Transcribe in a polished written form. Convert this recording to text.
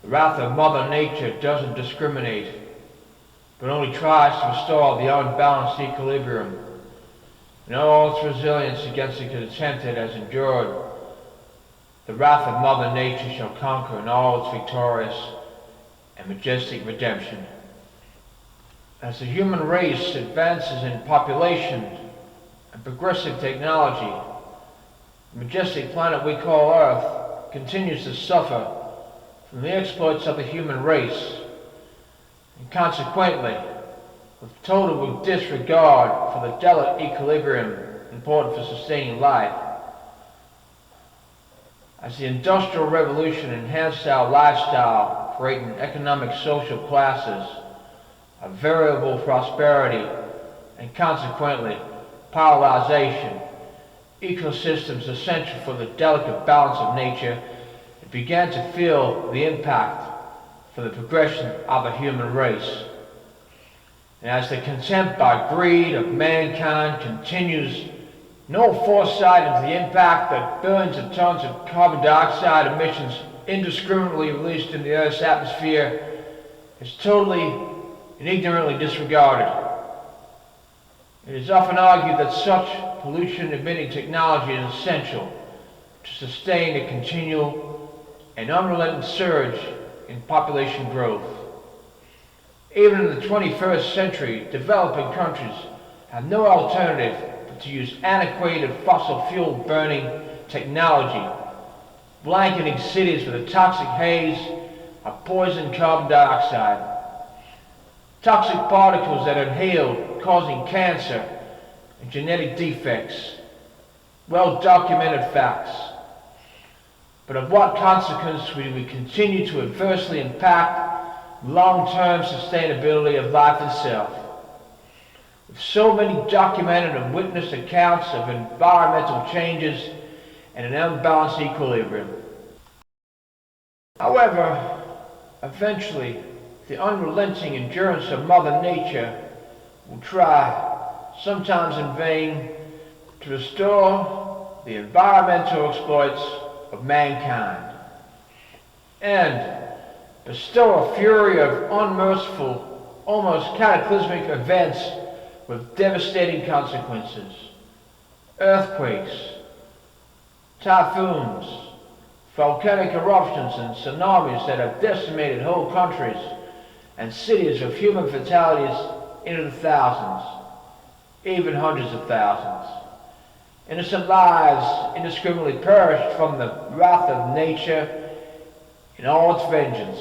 The wrath of Mother Nature doesn't discriminate, but only tries to restore the unbalanced equilibrium. In all its resilience against the contempt it has endured, the wrath of Mother Nature shall conquer in all its victorious and majestic redemption. As the human race advances in population and progressive technology, the majestic planet we call Earth continues to suffer from the exploits of the human race, and consequently, with total disregard for the delicate equilibrium important for sustaining life. As the Industrial Revolution enhanced our lifestyle, creating economic social classes of variable prosperity and consequently polarization, ecosystems essential for the delicate balance of nature, it began to feel the impact for the progression of the human race. And as the contempt by greed of mankind continues, no foresight into the impact that billions of tons of carbon dioxide emissions indiscriminately released in the Earth's atmosphere is totally and ignorantly disregarded. It is often argued that such pollution-emitting technology is essential to sustain a continual and unrelenting surge in population growth. Even in the 21st century, developing countries have no alternative but to use antiquated fossil fuel burning technology, blanketing cities with a toxic haze of poison carbon dioxide. Toxic particles that are inhaled causing cancer and genetic defects. Well-documented facts. But of what consequence will we continue to adversely impact long-term sustainability of life itself? With so many documented and witnessed accounts of environmental changes and an unbalanced equilibrium. However, eventually, the unrelenting endurance of Mother Nature will try, sometimes in vain, to restore the environmental exploits of mankind and bestow a fury of unmerciful, almost cataclysmic events with devastating consequences. Earthquakes, typhoons, volcanic eruptions and tsunamis that have decimated whole countries and cities of human fatalities into the thousands, even hundreds of thousands. Innocent lives indiscriminately perished from the wrath of nature in all its vengeance.